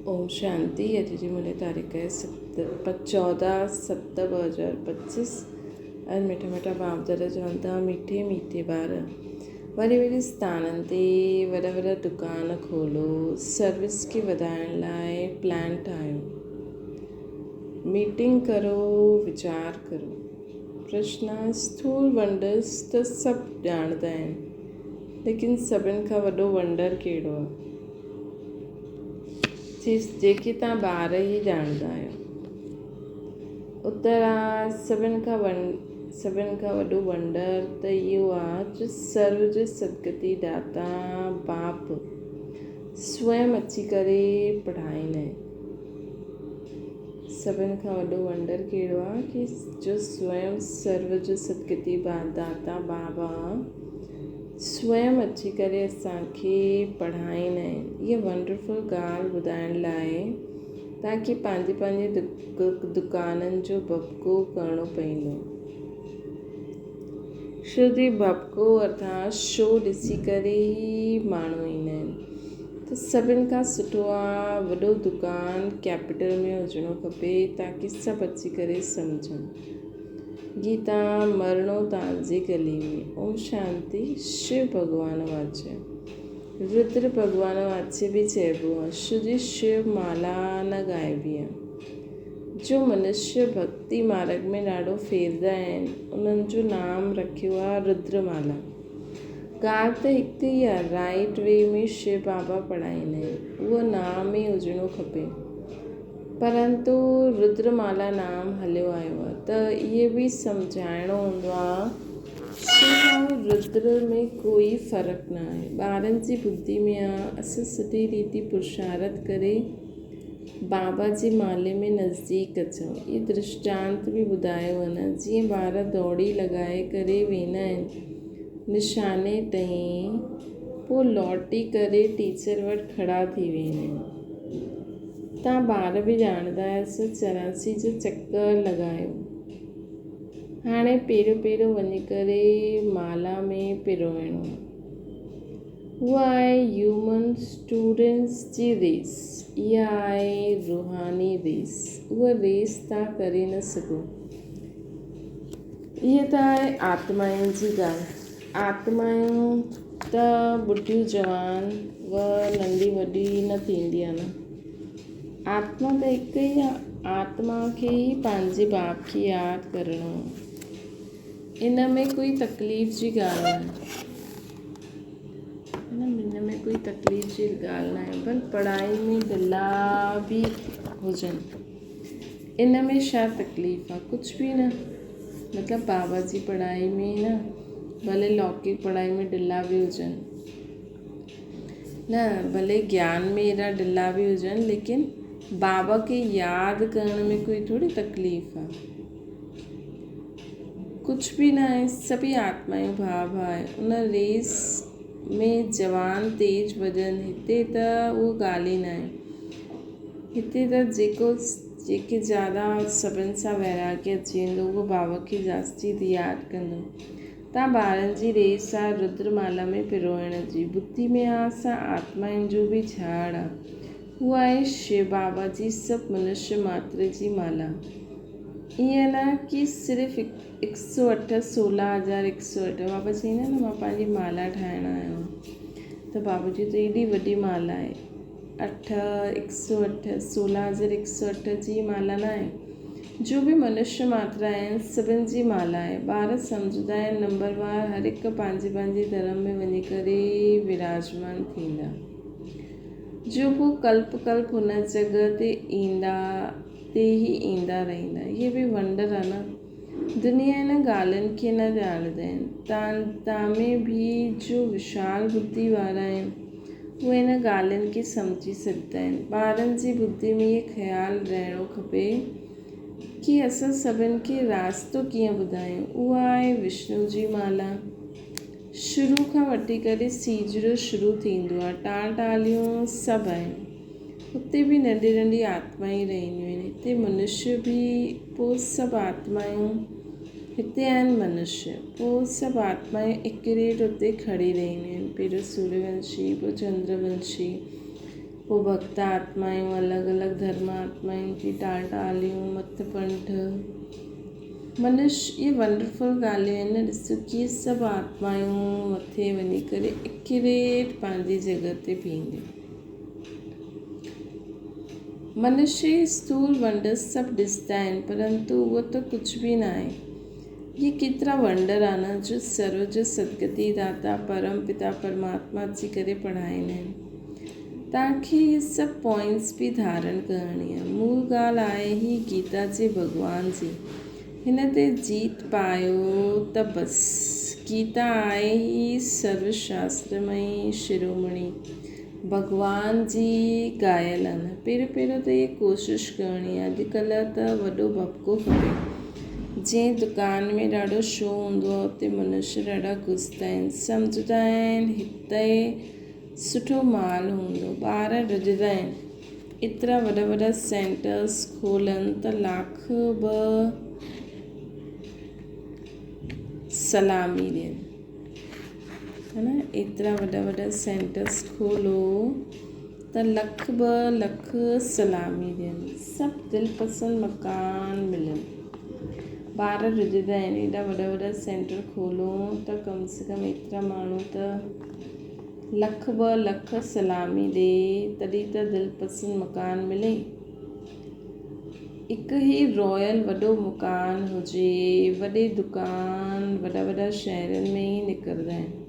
ओम शांति। अॼु जी मुंहिंजी तारीख़ आहे 14/7/2025। अॼु मिठा मिठा बाप दादा चवनि था मीठे मीठे ॿार वॾे वॾे स्थाननि ते वॾा वॾा दुकान खोलो, सर्विस खे वधाइण लाइ प्लान ठाहियो, मीटिंग करो, वीचार करो। प्रश्न स्थूल वंडर्स त सभु ॼाणंदा आहिनि, लेकिन सभिनि खां वॾो वंडर कहिड़ो आहे जेके तव्हां ॿार ई ॼाणंदा आहियो? उत्तर आहे सभिनि खां वॾो वंडर त इहो आहे जो सर्व जो सदगति दाता बाप स्वयं अची करे पढ़ाईंदा आहिनि। सभिनि खां वॾो वंडर कहिड़ो आहे कि जो स्वयं सर्व जो सदगति दाता बाबा स्वयं अची करे असांखे पढ़ाईंदा आहिनि। इहा वंडरफुल ॻाल्हि ॿुधाइण लाइ तव्हांखे पंहिंजे दुकाननि जो भपको करिणो पवंदो। श्रुति भपको अर्थात शो ॾिसी करे ई माण्हू ईंदा आहिनि। त सभिनि खां सुठो आहे वॾो दुकानु कैपिटल में हुजणो खपे ताकी सभु अची करे सम्झनि। गीता मरणो तव्हांजे गले में। ओम शांति। शिव भॻवान वाच्य, रुद्र भॻवान वाच्य बि चइबो आहे। शुद्ध शिव माला न ॻाइबी आहे। जो मनुष्य भक्ति मार्ग में ॾाढो फेरंदा आहिनि उन्हनि जो नाम रखियो आहे रुद्रमाला। ॻाल्हि त हिकु ई आहे, राइट वे में शिव बाबा पढ़ाईंदा आहिनि, उहो नाम ई हुजणो खपे। परंतु रुद्रमाला नाम हलियो आयो आहे त इहे बि सम्झाइणो हूंदो आहे शिव ऐं रुद्र में कोई फ़र्क़ु न आहे। ॿारनि जी बुद्धि में आहे असां सुठी रीति पुरुषार्थ करे बाबा जी माले में नज़दीक अचूं। इहे दृष्टांत बि ॿुधायो आहे न, जीअं ॿार दौड़ी लॻाए करे वेंदा आहिनि निशाने ताईं, पोइ लौटी करे टीचर वटि खड़ा थी वेंदा आहिनि। तव्हां ॿार बि ॼाणंदा आहियो 84 जो चकर लॻायो। हाणे पहिरियों वञी करे माला में पिरोइणो। उहा आहे ह्यूमन स्टूडेंट्स जी रेस, इहा आहे रूहानी रेस। उहा रेस तव्हां करे न सघो। इहा त आहे आत्माउनि जी ॻाल्हि। आत्माऊं त बुढियूं जवान व नंढी वॾी न थींदी आहे न। आत्मा त हिकु ई आहे। आत्मा खे ई पंहिंजे बाप खे यादि करिणो आहे। इन में कोई तकलीफ़ जी ॻाल्हि न आहे। इन में कोई तकलीफ़ जी ॻाल्हि न आहे, पर पढ़ाई में ढिला बि हुजनि। इन में छा तकलीफ़ आहे? कुझु बि न। मतिलबु बाबा जी पढ़ाई में न, भले लौकिक पढ़ाई में ढिला बि हुजनि न, भले ज्ञान में एॾा ढिला बि हुजनि, लेकिन बाबा खे यादि करण में कोई थोरी तकलीफ़ आहे। कुझु बि न आहे, सभी आत्माऊं भाउ आहे। उन रेस में जवान तेज भॼनि, हिते त उहो ॻाल्हि ई न आहे। हिते त जेके ज़्यादा सभिनि सां वैराग्य अची वेंदो उहो बाबा खे जास्ती यादि कंदो। तव्हां ॿारनि जी रेस आहे रुद्रमाला में पिरोइण जी। बुद्धि में आहे असां आत्माउनि जो बि झाड़ आहे। उहा आहे शिव बाबा जी सभु मनुष्य मात्र जी माला। ईअं न कि सिर्फ़ु 108 16,108 बाबा चईंदा न मां पंहिंजी माला ठाहिणु आहियां। त बाबा जी त एॾी वॾी माला आहे। 108 16,108 जी माला न आहे। जो बि मनुष्य मात्र आहिनि सभिनि जी माला आहे। ॿार सम्झंदा आहिनि नंबरवार हर हिकु पंहिंजे धर्म में वञी करे विराजमान थींदा, जो पोइ कल्प हुन जॻह ते ई ईंदा रहंदा। इहे बि वंडर आहे न। दुनिया इन ॻाल्हियुनि खे न ॼाणंदा आहिनि। तव्हां में बि जो विशाल बुद्धि वारा आहिनि उहे इन ॻाल्हियुनि खे सम्झी सघंदा आहिनि। ॿारनि जी बुद्धि में इहे ख़्यालु रहणो खपे कि असां सभिनि खे रास्तो कीअं ॿुधायूं। उहा आहे विष्णु जी माला। शुरू खां वठी करे सीजरो शुरू थींदो आहे, टालियूं सभु आहिनि। हुते बि नंढी नंढी आत्माऊं रहंदियूं आहिनि। हिते मनुष्य बि, पोइ सभु आत्माऊं हिते आहिनि मनुष्य, पोइ सभु आत्माऊं एक्यूरेट हुते खड़ी रहंदियूं आहिनि। पहिरियों सूर्यवंशी, पोइ चंद्रवंशी, पोइ भक्त आत्मायूं अलॻि अलॻि धर्म आत्मायूं जी टालियूं मत पंठ मनुष्य, ये वंडरफुल ॻाल्हियूं आहिनि। ॾिसो कीअं सभु आत्मायूं मथे वञी करे एक्यूरेट पंहिंजी जॻह ते बीहंदियूं। मनुष्य स्थूल वंडर सभु ॾिसंदा आहिनि, परंतु उहो त कुझु बि न आहे। ये केतिरा वंडर आहे न जो सर्व जो सदगति दाता परम पिता परमात्मा जी करे पढ़ाईंदा आहिनि। तव्हांखे इहे सभु पॉइंट्स बि धारण करणी आहे। मूल ॻाल्हि आहे ही गीता जे भॻवान जी, हिन ते जीत पायो त बसि। गीता आहे ही सर्वशास्त्रमयी शिरोमणी भॻवान जी ॻायल आहे न। पहिरियों त इहे कोशिशि करणी आहे। अॼुकल्ह त वॾो भपको खपे। जंहिं दुकान में ॾाढो शो हूंदो आहे उते मनुष्य ॾाढा घुसंदा आहिनि, सम्झंदा आहिनि हिते सुठो माल हूंदो। ॿार रिझंदा आहिनि। एतिरा वॾा वॾा सेंटर्स खोलनि त लाख ॿ सलामी ॾियनि, है न। एतिरा वॾा वॾा सेंटर्स खोलो त लख ॿ लख सलामी ॾियनि, सभु दिलपसंदि मकान मिलनि। ॿार रिझंदा आहिनि एॾा वॾा वॾा सेंटर खोलो त कम से कम एतिरा माण्हू त लख ॿ लख सलामी ॾे तॾहिं त दिलपसंदि मकान मिले। हिकु ई रॉयल वॾो मकान हुजे, वॾे दुकान वॾा वॾा शहरनि में ई निकिरंदा आहिनि।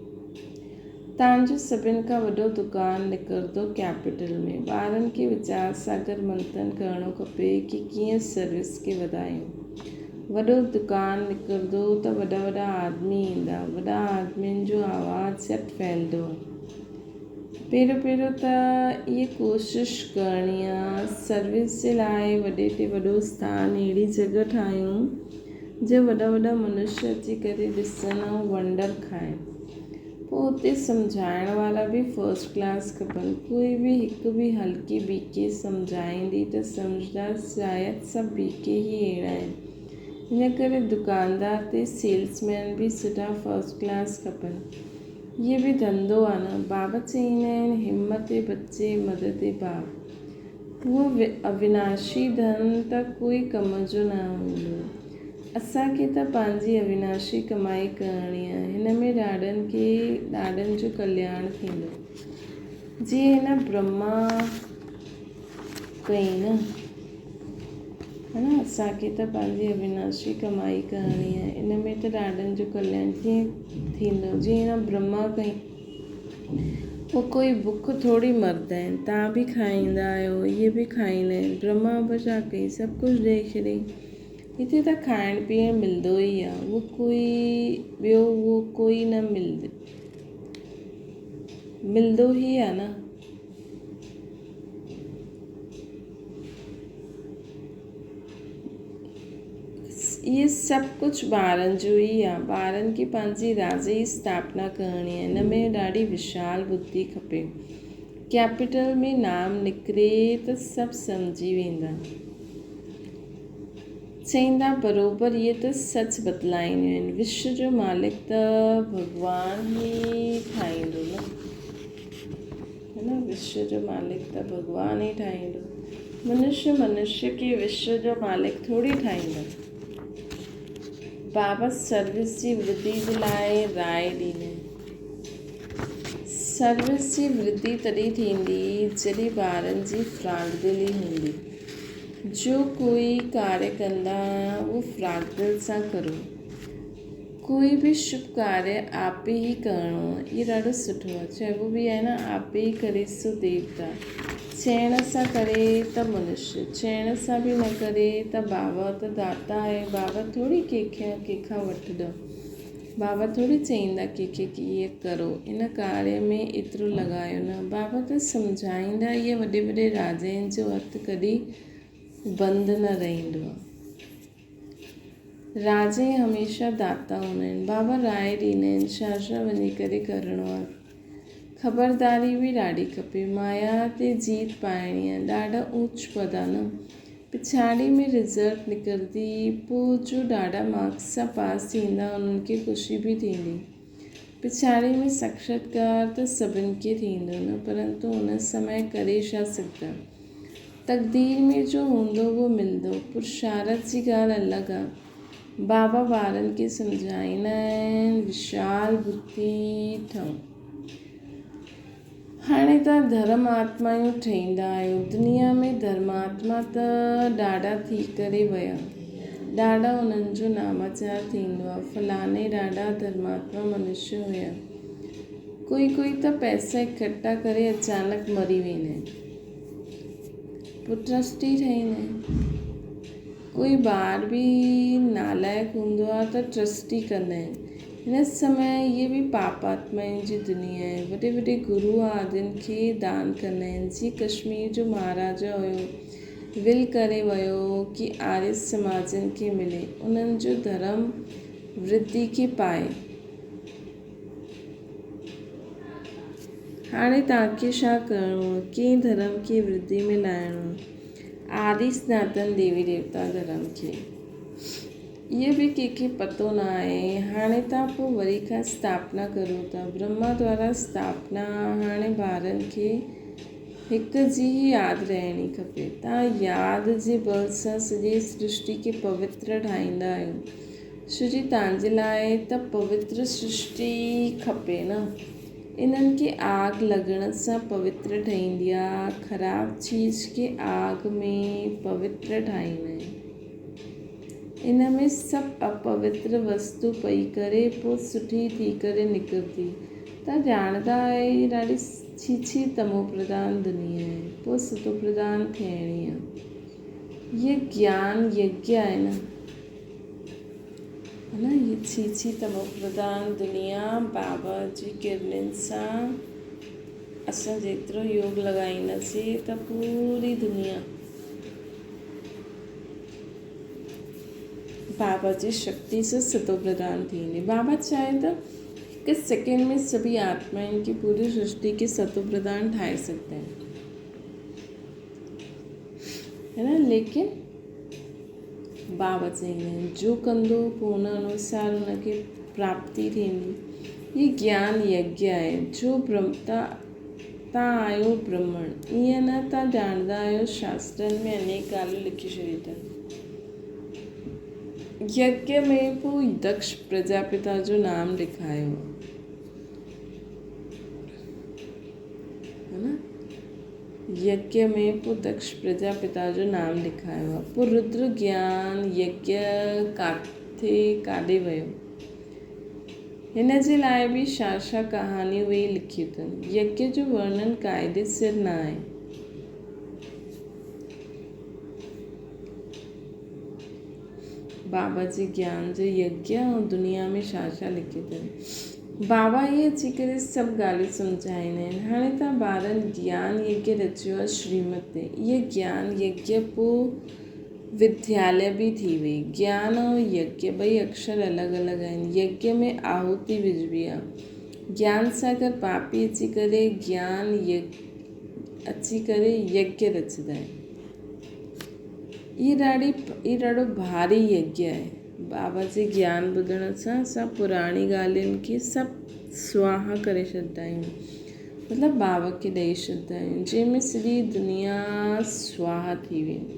तव्हांजो सभिनि खां वॾो दुकान निकिरंदो कैपिटल में। ॿारनि खे वीचार सागर मंथन करणो खपे कि कीअं सर्विस खे वधायूं। वॾो दुकान निकिरंदो त वॾा वॾा आदमी ईंदा, वॾा आदमियुनि जो आवाज़ु झटि फैलंदो आहे। पहिरियों त इहे कोशिशि करणी आहे सर्विस जे लाइ वॾे ते वॾो स्थान, अहिड़ी जॻह ठाहियूं जो वॾा वॾा मनुष्य अची करे ॾिसनि ऐं वंडर खाइनि। पोइ उते सम्झाइण वारा बि फर्स्ट क्लास खपनि। कोई बि हिकु बि हल्की बीके सम्झाईंदी त सम्झंदा शायदि सभु बीके ई अहिड़ा आहिनि। हिन करे दुकानदार ते सेल्समैन बि सुठा फर्स्ट क्लास खपनि। इहे बि धंधो आहे न। बाबा चईंदा आहिनि हिमत बचे मदद भाव। उहो अविनाशी धन त कोई कम जो न हूंदो। असांखे त पंहिंजी अविनाशी कमाई करणी आहे। हिन में ॾाढनि जो कल्याण थींदो। जीअं हिन ब्रह्मा कई न, है न। असांखे त पंहिंजी अविनाशी कमाई करणी आहे। इन में त ॾाढनि जो कल्याण थींदो। जीअं हिन ब्रह्मा कई, पोइ कोई बुख थोरी मरंदा आहिनि। तव्हां बि खाईंदा आहियो, इहे बि खाईंदा आहिनि। ब्रह्मा बि छा कई, सभु कुझु ॾेई छॾियईं। हिते त खाइण पीअण मिलंदो ई आहे। उहो कोई न मिलंदो ई आहे न। इहे सभु कुझु ॿारनि जो ई आहे। ॿारनि खे पंहिंजी राज जी स्थापना करणी आहे। हिन में ॾाढी विशाल बुद्धि खपे। कैपिटल में नाम निकिरे त सभु सम्झी वेंदा, चईंदा बराबरि। इहे त सच बतलाईंदियूं आहिनि। विश्व जो मालिक त भॻवान ई ठाहींदो न, है न। विश्व जो मालिक त भॻवान ई ठाहींदो। मनुष्य खे विश्व जो मालिक थोरी ठाहींदो। बाबा सर्विस जी वृद्धि जे लाइ राय ॾींदा आहिनि। सर्विस जी वृद्धि तॾहिं थींदी जॾहिं ॿारनि जी फ्रांकदिली हूंदी। जो कोई कार्य कंदा उहो फ्रांकदिल सां करो। कोई बि शुभ कार्य आप ही करिणो आहे। इहो ॾाढो सुठो आहे। चइबो बि आहे न, आप ही करे सो देवता। चइण सां करे त मनुष्य, चइण सां बि न करे त बाबा त दाता आहे। बाबा थोरी कंहिंखां वठंदो। बाबा थोरी चईंदा कंहिंखे कि इहे करो, इन कार्य में एतिरो लॻायो न। बाबा त सम्झाईंदा। इहे वॾे वॾे राजाउनि जो हथु कॾहिं बंदि न रहंदो आहे। राजे हमेशह दाता हूंदा आहिनि। बाबा राय ॾींदा आहिनि छा वञी करे करिणो आहे। ख़बरदारी बि ॾाढी खपे। माया ते जीत पाइणी आहे। ॾाढा ऊच पद आहे न। पिछाड़ी में रिज़ल्ट निकिरंदी, पोइ जो ॾाढा मार्क्स सां पास थींदा उन्हनि खे ख़ुशी बि थींदी। पिछाड़ी में साक्षात्कार त सभिनि खे थींदो न, परंतु उन समय करे छा सघंदा। तक़दीर में जो हूंदो उहो मिलंदो। पुरुषार्थ जी ॻाल्हि अलॻि आहे। बाबा ॿारनि खे सम्झाईंदा आहिनि, विशाल बुद्धि ठहूं। हाणे तव्हां धर्मात्मायूं ठहींदा आहियो। दुनिया में धर्मात्मा त ॾाढा थी करे विया, ॾाढा उन्हनि जो नामाचार थींदो आहे। फलाणे ॾाढा धर्मात्मा मनुष्य हुया। कोई त पैसा इकट्ठा करे अचानक मरी वेंदा आहिनि, पोइ ट्रस्टी ठहींदा आहिनि। कोई ॿार बि नालाइक हूंदो आहे त ट्रस्टी कंदा आहिनि। हिन समय इहे बि पापात्माउनि जी दुनिया आहे। वॾे वॾे गुरू आदिनि खे दान कंदा आहिनि। जीअं कश्मीर जो महाराजा हुयो, विल करे वियो कि आर्य समाजनि खे मिले, उन्हनि जो धर्म वृद्धि खे पाए। हाणे तव्हांखे छा करिणो आहे? कंहिं धर्म खे वृद्धि में लाइणो आहे। आदि सनातन देवी देवता धर्म खे। इहो बि कंहिंखे पतो न आहे। हाणे तव्हां पोइ वरी खां स्थापना करो था। ब्रह्मा द्वारा स्थापना। हाणे ॿारनि खे हिक जी यादि रहणी खपे। तव्हां यादि जे बल सां सॼी सृष्टि खे पवित्र ठाहींदा आहियो। छो जी तव्हांजे लाइ त पवित्र सृष्टि खपे न। इन्हनि खे आग लॻण सां पवित्र ठहींदी आहे। ख़राबु चीज़ खे आग में पवित्र ठाहींदा आहिनि। इन में सभु अपवित्र वस्तु पई करे पोइ सुठी थी करे निकिरंदी। तव्हां ॼाणंदा आहियो ॾाढी छी तमो प्रधान दुनिया आहे। पोइ सतो प्रधान थियणी आहे। ये ज्ञान यज्ञ आहे न, है न। ये छी तमो प्रधान दुनिया बाबा जी किरणनि सां असां जेतिरो योग लॻाईंदासीं त पूरी दुनिया बाबा जी शक्ति से सतो प्रदान थींदी। बाबा चाहे त हिकु सेकेंड में सभी आत्माउनि की पूरी सृष्टि के सतो प्रदान ठाहे सकते हैं, है ना। लेकिन बाबा चईंदा आहिनि जो कंदो पोइ उन अनुसार उनखे प्राप्ति थींदी। ये ज्ञान यज्ञ आहे। जो तव्हां आहियो ब्रह्मण, ईअं न तव्हां ॼाणंदा आहियो। शास्त्रनि में अनेक ॻाल्हियूं लिखी छॾियूं अथनि। यज्ञ में पोइ दक्ष प्रजापिता जो नाम लिखायो, है न। यज्ञ में पोइ दक्ष प्रजापिता जो नाम लिखायो आहे। पोइ रुद्र ज्ञान यज्ञ काॾे वियो, हिन जे लाइ बि छा कहानियूं वेही लिखियूं अथनि। यज्ञ जो वर्णन क़ाइदे सिर न आहे। बाबा जे ज्ञान जे यज्ञ ऐं दुनिया में छा लिखियो अथनि। बाबा इहे अची करे सभु ॻाल्हियूं सम्झाईंदा आहिनि। हाणे तव्हां ॿारनि ज्ञान यज्ञ रचियो आहे श्रीमत ते। इहे ज्ञान यज्ञ पोइ विद्यालय बि थी वई। ज्ञान ऐं यज्ञ ॿई अक्षर अलॻि अलॻि आहिनि। यज्ञ में आहुति विझबी आहे। ज्ञान सां गॾु पापी अची करे यज्ञ रचंदा आहिनि। इहो ॾाढो भारी यज्ञ आहे। बाबा जे ज्ञान ॿुधण सां असां पुराणी ॻाल्हियुनि खे सभु स्वाहा करे छॾींदा आहियूं, मतिलबु बाबा खे ॾेई छॾींदा आहियूं, जंहिंमें सॼी दुनिया स्वाहा थी वेंदी।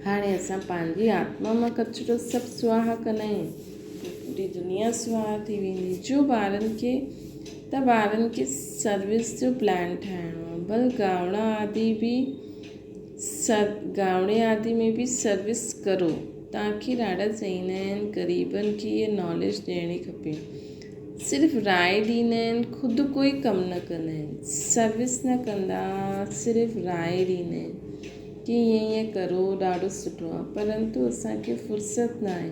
हाणे असां पंहिंजी आत्मा मां कचिरो सभु स्वाहा कंदा आहियूं, पूरी दुनिया स्वाहा थी वेंदी। जो ॿारनि खे सर्विस जो प्लान ठाहिणो आहे। भल गावड़े आदि में बि सर्विस करो। तव्हांखे ॾाढा चईंदा आहिनि ग़रीबनि खे इहा नॉलेज ॾियणी खपे। सिर्फ़ु राय ॾींदा आहिनि, ख़ुदि कोई कमु न कंदा आहिनि, सर्विस न कंदा, सिर्फ़ु राय ॾींदा आहिनि कि ईअं करो ॾाढो सुठो आहे। परंतु असांखे फ़ुर्सत न आहे।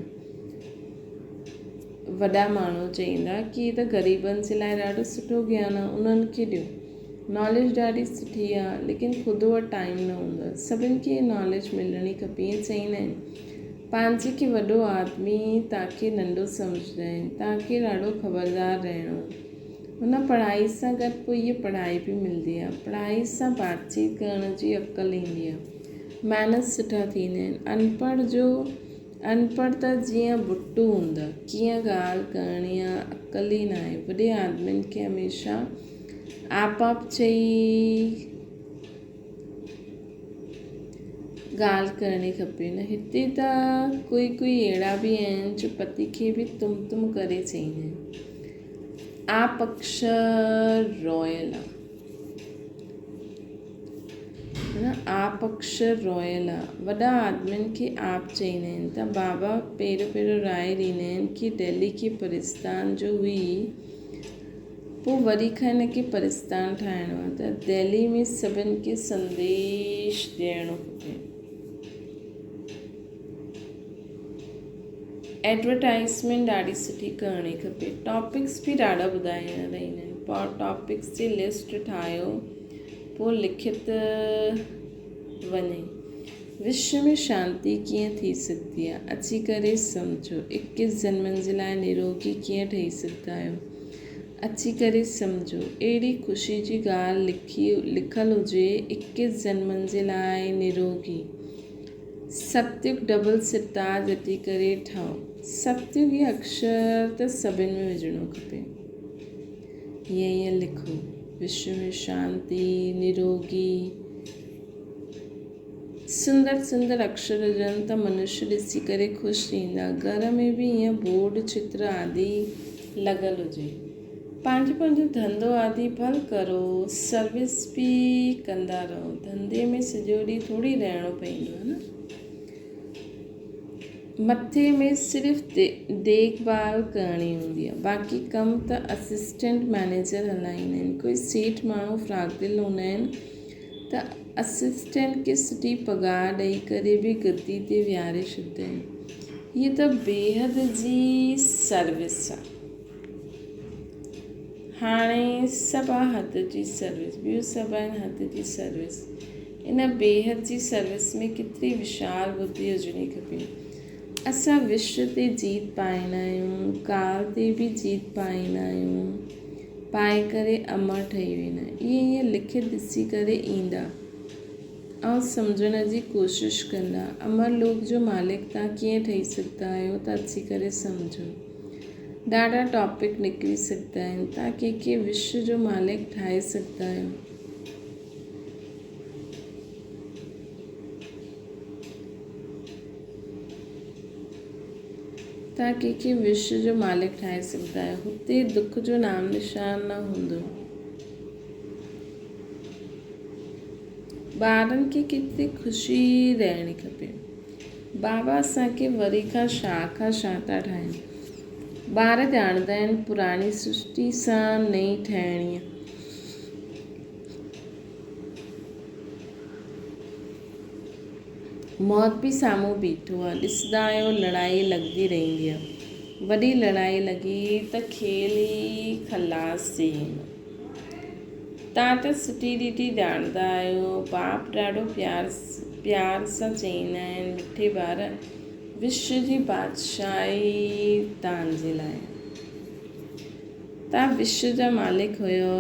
वॾा माण्हू चईंदा कि हीअ त ग़रीबनि जे लाइ ॾाढो सुठो ज्ञान आहे, उन्हनि खे ॾियो। नॉलेज ॾाढी सुठी आहे, लेकिन ख़ुदि वटि टाइम न हूंदो आहे। सभिनि खे नॉलेज मिलणी खपे। ईअं चईंदा आहिनि पंहिंजे खे वॾो आदमी तव्हांखे नंढो सम्झंदा आहिनि। तव्हांखे ॾाढो ख़बरदार रहणो आहे। हुन पढ़ाई सां गॾु पोइ इहा पढ़ाई बि मिलंदी आहे। पढ़ाई सां बातचीत करण जी अक़ल ईंदी आहे। मैनर्स सुठा थींदा आहिनि। अनपढ़ त जीअं बुटू हूंदा, कीअं ॻाल्हि करणी आहे अक़ल ई न आहे। वॾे आदमियुनि खे हमेशह आप चई ॻाल्हि करणी खपे न। हिते त कोई अहिड़ा बि आहिनि जो पति खे बि तुम करे चईंदा आहिनि। आप अक्षर रॉयल आहे, आप अक्षर रॉयल आहे। वॾा आदमियुनि खे आप चईंदा आहिनि त बाबा पहिरियों राय ॾींदा आहिनि कि दिल्ली खे परिस्तान जो हुई, पोइ वरी खां हिनखे परिस्तान ठाहिणो आहे, त दिल्ली में सभिनि खे संदेश ॾियणो खपे। एडवर्टाइज़मेंट ॾाढी सुठी करणी खपे। टॉपिक्स बि ॾाढा ॿुधाईंदा रहंदा आहिनि। टॉपिक्स जी लिस्ट ठाहियो, पोइ लिखित वञे। विश्व में शांति कीअं थी सघंदी आहे, अची करे सम्झो। 21 जन्मनि जे लाइ निरोगी कीअं ठही सघंदा आहियो, अची करे सम्झो। अहिड़ी ख़ुशी जी ॻाल्हि लिखल हुजे, 21 जन्मनि जे लाइ निरोगी। सत्युग डबल सितार रटी करे ठाहो। सत्युग ये अक्षर त सभिनि में विझणो खपे। ईअं लिखो, विश्व में शांति, निरोगी। सुंदर अक्षर हुजनि त मनुष्य ॾिसी करे ख़ुशि थींदा। घर में बि ईअं बोर्ड चित्र आदि लॻल हुजे। पंहिंजो धंधो आदि भल करो, सर्विस बि कंदा रहो। धंधे में सॼो ॾींहुं थोरी रहणो पवंदो आहे न। मथे में सिर्फ़ु देखभाल करणी हूंदी आहे, बाक़ी कम त असिस्टेंट मैनेजर हलाईंदा आहिनि। कोई सेठ माण्हू फ्राकदिल हूंदा आहिनि त असिस्टेंट खे सुठी पघार ॾेई करे बि गद्दी ते विहारे छॾींदा आहिनि। हीअ त बेहद जी सर्विस आहे। हाणे सभु आहे हथ जी सर्विस, ॿियूं सभु आहिनि हथ जी सर्विस। इन बेहद जी सर्विस में केतिरी विशाल बुद्धि हुजणी खपे। असां विश्व ते जीत पाईंदा आहियूं, काल ते बि जीत पाईंदा आहियूं, पाए करे अमर ठही वेंदा आहियूं। ईअं लिखित ॾिसी करे ईंदा ऐं सम्झण जी कोशिशि कंदा। अमर लोक जो मालिक तव्हां कीअं ठही सघंदा आहियो, त अची करे सम्झो। ॾाढा टॉपिक निकिरी सघंदा आहिनि। तव्हां कंहिंखे विश्व जो मालिक ठाहे सघंदा आहियो। तव्हां कंहिंखे विश्व जो मालिक ठाहे सघंदा आहियो। हुते दुख जो नाम निशान न हूंदो। ॿारनि खे केतिरी ख़ुशी रहणी खपे। बाबा असांखे वरी खां छा था ठाहिनि। ॿार ॼाणंदा आहिनि पुराणी सृष्टि सां नई ठाहिणी आहे। मौत बि साम्हूं बीठो आहे। ॾिसंदा आहियो लड़ाई लॻंदी रहंदी आहे। वॾी लड़ाई लॻी त खेल ई खलास थी वेंदो। तव्हां त सुठी रीति ॼाणंदा आहियो। बाप ॾाढो प्यार सां चईंदा आहिनि, मिठे ॿार, विश्व जी बादशाही तव्हांजे लाइ। तव्हां विश्व जा मालिक हुयो।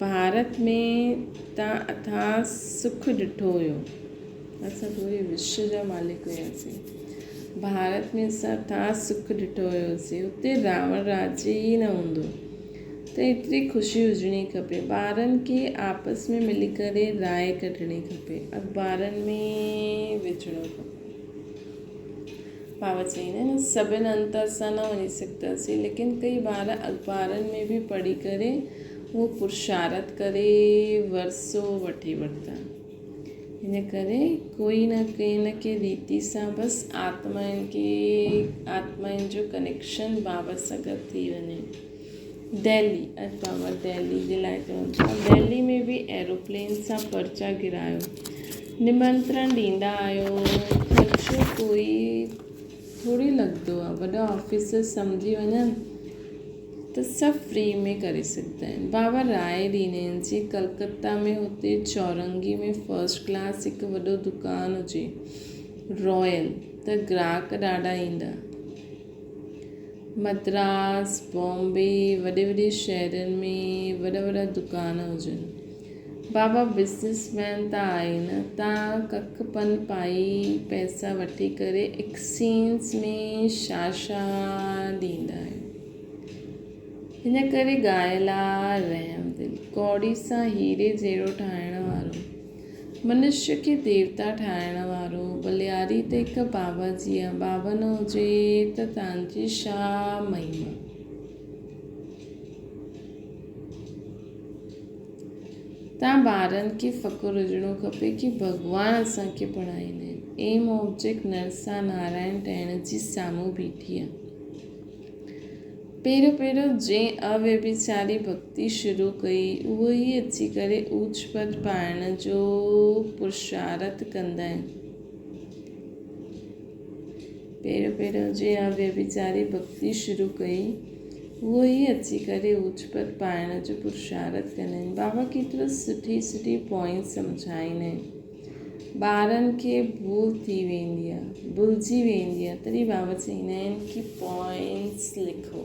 भारत में तव्हां अथाह सुख ॾिठो हुयो। असां पूरे विश्व जा मालिक हुयासीं। भारत में असां अथाह सुख ॾिठो हुयोसीं। हुते रावण राज्य ई न हूंदो। त एतिरी ख़ुशी हुजणी खपे। ॿारनि खे आपस में मिली करे राय कढणी खपे, अख़बारनि में विझणो खपे। बाबा चईंदा आहिनि सभिनि हंधि त असां न वञी सघंदासीं, लेकिन कई ॿार अख़बारनि में बि पढ़ी करे उहो पुरुषार्थ करे वरसो वठी वठंदा। हिन करे कोई न कंहिं रीति सां बसि आत्माउनि जो कनेक्शन बाबा सां गॾु थी वञे। दिल्ली, अॼु बाबा दिल्ली जे लाइ चवनि था। दिल्ली में बि एरोप्लेन सां पर्चा गिरायो, निमंत्रण ॾींदा आहियो। ख़र्चो कोई थोरी लॻंदो आहे। वॾा ऑफिसर सम्झी वञनि त सभु फ्री में करे सघंदा आहिनि। बाबा राय ॾींदा आहिनि जीअं कलकत्ता में हुते चौरंगी में फर्स्ट क्लास हिकु वॾो दुकानु हुजे रॉयल, त ग्राहक ॾाढा ईंदा। मद्रास, बॉम्बे, वॾे शहरनि में वॾा दुकान हुजनि। बाबा बिज़नेसमैन त आहिनि, तव्हां कख पन पाई पैसा वठी करे एक्सचेंज में छा ॾींदा आहियो। हिन करे ॻायल आहे रहम दिल, कौड़ी सां हीरे जहिड़ो ठाहिण वारो, मनुष्य खे देवता ठाहिण वारो। बलियारी त हिकु बाबा जी आहे, बाबा न हुजे त तव्हांजी छा महिमा। तव्हां ॿारनि खे फ़ख़ुरु हुजिणो खपे कि भॻवानु असांखे पढ़ाईंदा आहिनि। एम ऑब्जेक्ट नरसा नारायण ठहिण जी साम्हूं बीठी आहे। पहिरियों जंहिं अव्यभिचारी भक्ति शुरू कई, उहो ई अची करे ऊच पद पाइण जो पुरुषार्थ कंदा आहिनि। पहिरियों जंहिं अव्यभिचारी भक्ति शुरू कई, उहो ई अची करे ऊच पद पाइण जो पुरुषार्थ कंदा आहिनि। बाबा केतिरो सुठी पॉइंट सम्झाईंदा आहिनि। ॿारनि खे भुलिजी वेंदी आहे, तॾहिं बाबा चवंदा आहिनि कि पॉइंट्स लिखो,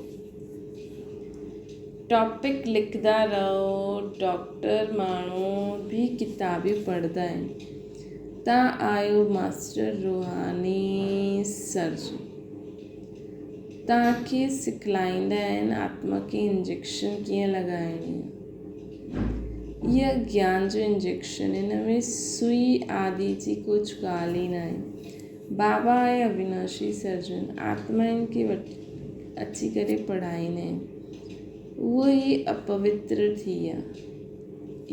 टॉपिक लिखंदा रहो। डॉक्टर माण्हू भी किताबियूं पढ़ंदा आहिनि। तव्हां आहियो मास्टर रूहानी सर्जन, तव्हांखे सिखलाईंदा आहिनि आत्मा खे इंजेक्शन कीअं लॻाइणी आहे। इहा ज्ञान जो इंजेक्शन, हिन में सुई आदि जी कुझु ॻाल्हि ई न आहे। बाबा आहे अविनाशी सर्जन, आत्माउनि खे अची करे पढ़ाईंदा आहिनि। उहो ई अपवित्र थी आहे।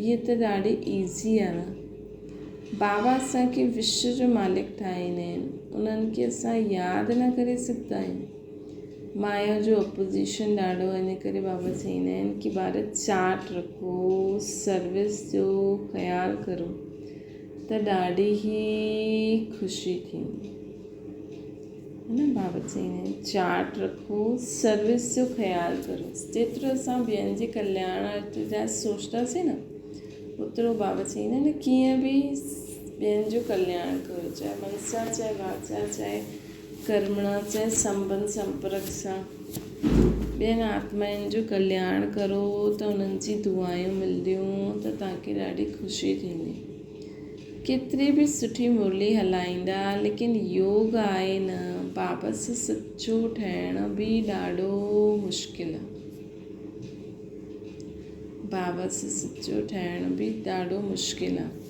इहा त ॾाढी ईज़ी आहे न। बाबा असांखे विश्व जो मालिक ठाहींदा आहिनि, उन्हनि खे असां यादि न करे सघंदा आहियूं। माया जो अपोज़िशन ॾाढो आहे, इन करे बाबा चवंदा आहिनि कि ॿार चाट रखो, सर्विस जो ख़्यालु करो त ॾाढी ई ख़ुशी थींदी। बाबा चवंदा आहिनि चाट रखो, सर्विस जो ख़्यालु करो। जेतिरो असां ॿियनि जे कल्याण जा सोचंदासीं न, ओतिरो बाबा चवंदा आहिनि कीअं बि ॿियनि जो कल्याण करो, चाहे मनसा, चाहे वाचा, चाहे कर्मणा, चाहे संबंध संपर्क सां ॿियनि आत्माउनि जो कल्याण करो त उन्हनि जी दुआयूं मिलंदियूं त तव्हांखे ॾाढी ख़ुशी थींदी। केतिरी बि सुठी मुरली हलाईंदा, लेकिन योग आहे न, बाबा सां सच्चो ठहिण बि ॾाढो मुश्किल आहे। बाबा सां सच्चो ठहिण बि ॾाढो मुश्किल आहे।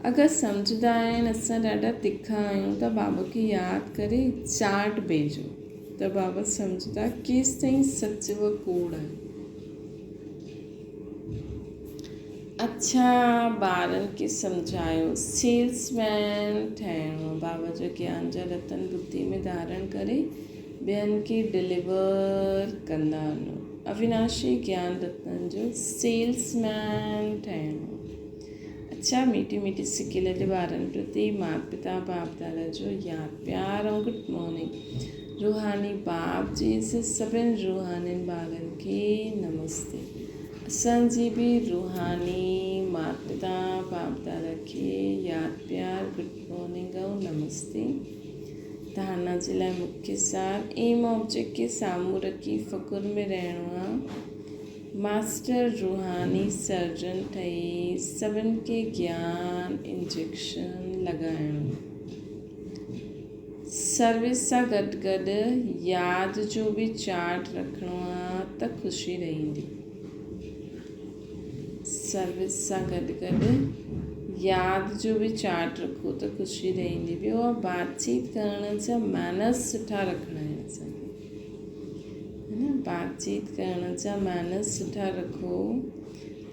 अगरि सम्झंदा आहिनि असां ॾाढा तिखा आहियूं त बाबा खे यादि करे चाट भेजो, त बाबा सम्झंदा केसि ताईं सच व कूड़ आहे। अच्छा, ॿारनि खे सम्झायो सेल्समैन ठहिणो, बाबा जो ज्ञान जा रतन बुद्धि में धारण करे ॿियनि खे डिलीवर कंदा वञो। अविनाशी ज्ञान रत्न जो सेल्समैन ठहिणो। अच्छा, मीठी सिखियल ॿारनि प्रति माता पिता बाप दादा जो यादि प्यार ऐं गुड मॉर्निंग। रूहानी बाप जी से सभिनि रूहानी ॿारनि खे नमस्ते। असांजी बि रूहानी माता पिता बाप दादा खे यादि प्यार गुड मॉर्निंग ऐं नमस्ते। धारणा जे लाइ मुख्य सार, एम ऑब्जेक्ट खे साम्हूं रखी फ़ख़ुर में रहणो आहे। मास्टर रूहानी सर्जन ठही सभिनि खे ज्ञान इंजेक्शन लॻाइणो। सर्विस सां गॾु यादि जो बि चार्ट रखिणो आहे त ख़ुशी रहंदी। सर्विस सां गॾु यादि जो बि चार्ट रखो त ख़ुशी रहंदी। ॿियो आहे बातचीत करण जा मैनर्स सुठा रखणा आहिनि असांखे, है न। बातचीत करण जा मैनर्स सुठा रखो।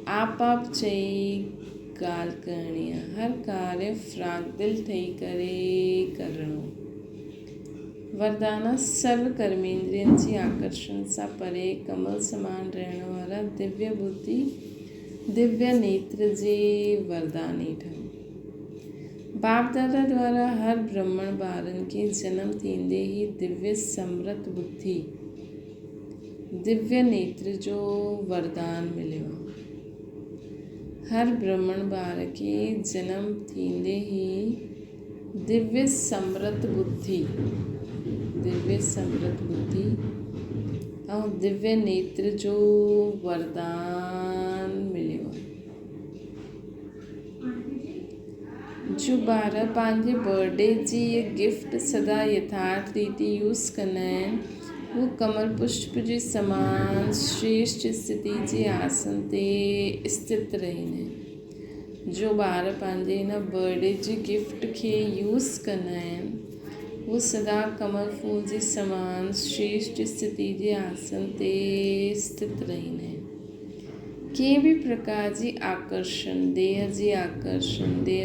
आप चई ॻाल्हि करणी आहे। हर कार्य फ्रागदिल ठही करे करिणो। वरदाना सर्व कर्मेंद्रियनि जी आकर्षण सां परे कमल समान रहण वारा दिव्य बुद्धि दिव्य नेत्र जे वरदानी ठहनि। बाप दादा द्वारा हर ब्राह्मण ॿारनि खे जन्म थींदे ई दिव्य समृत बुद्धि दिव्य नेत्र जो वरदान मिलियो। हर ब्राह्मण ॿार खे जन्म थींदे ई दिव्य समृत बुद्धि ऐं दिव्य नेत्र जो वरदान मिलियो। जो ॿार पंहिंजे बर्थडे जी इहे गिफ्ट सदा यथार्थ रीति यूज़ कंदा आहिनि उहो कमल पुष्प जे समान श्रेष्ठ स्थिति जे आसन ते स्थित रहंदा आहिनि। जो ॿार पंहिंजे हिन बर्थडे जी गिफ्ट खे यूज़ कंदा आहिनि उहो सदा कमल फूल जे समान श्रेष्ठ स्थिति जे आसन ते स्थित रहंदा आहिनि। कंहिं बि प्रकार जी आकर्षण देह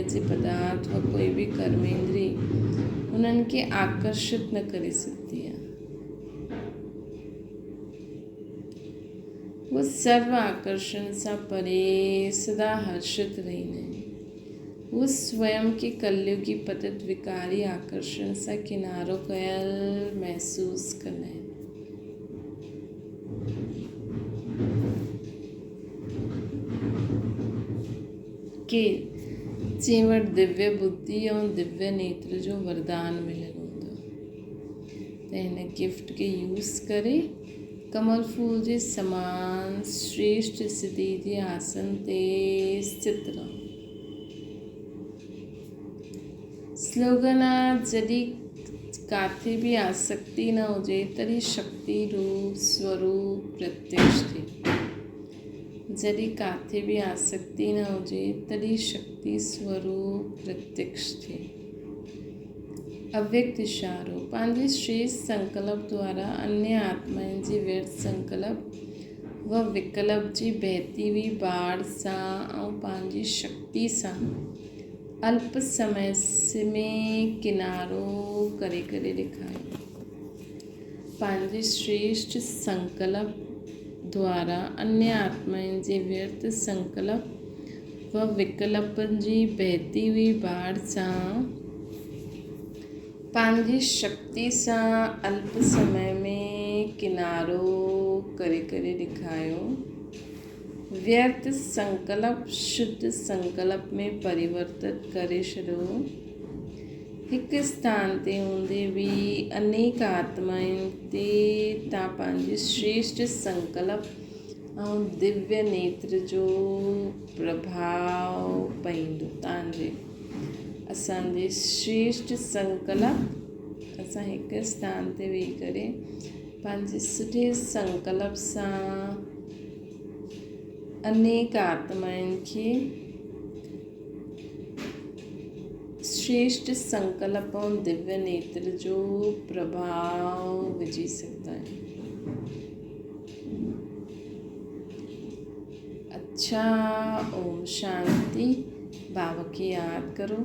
जी पदार्थ व कोई बि कर्मेंद्री उन्हनि खे आकर्षित न करे सघंदी आहे। वो सर्व आकर्षण सां परे सदा हर्षित रहंदा आहिनि। वो स्वयं के कलयुगी पतित विकारी आकर्षण सां किनारो कयल महसूस कंदा आहिनि। के जंहिं वटि दिव्य बुद्धि ऐं दिव्य नेत्र जो वरदान मिलियल हूंदो त हिन गिफ्ट खे यूज़ करे कमल फूल जे समान श्रेष्ठ स्थिति जे आसन ते स्थित रहो। स्लोगन आहे जॾहिं काथे बि आसक्ति न हुजे तॾहिं शक्ति रूप स्वरूप प्रत्यक्ष थिए। जॾहिं काथे बि आसक्ति न हुजे तॾहिं शक्ति स्वरूप प्रत्यक्ष थिए। अव्यक्त इशारो पंहिंजे श्रेष्ठ संकल्प द्वारा अन्य आत्माउनि जी व्यर्थ संकल्प व विकल्प जी बहती हुई बाढ़ सां ऐं पंहिंजी शक्ति सां अल्प समय में किनारो करे ॾेखारियो। पंहिंजे श्रेष्ठ संकल्प द्वारा अन्य आत्माउनि जे व्यर्थ संकल्प व विकल्पनि जी बहती हुई बाढ़ सां पंहिंजी शक्ति सां अल्प समय में किनारो करे ॾेखारियो। व्यर्थ संकल्प शुद्ध संकल्प में परिवर्तित करे छॾियो। हिकु स्थान ते हूंदे बि अनेक आत्माउनि ते तव्हां पंहिंजे श्रेष्ठ संकल्प ऐं दिव्य नेत्र जो प्रभाव पवंदो। तव्हांजे असांजे श्रेष्ठ संकल्प असां हिकु स्थान ते वेही करे पंहिंजे सुठे संकल्प सां अनेक आत्माउनि खे श्रेष्ठ संकल्प ऐं दिव्य नेत्र जो प्रभाव विझी सघंदा आहियूं। अच्छा, ओम शांति। बाबा खे यादि करो।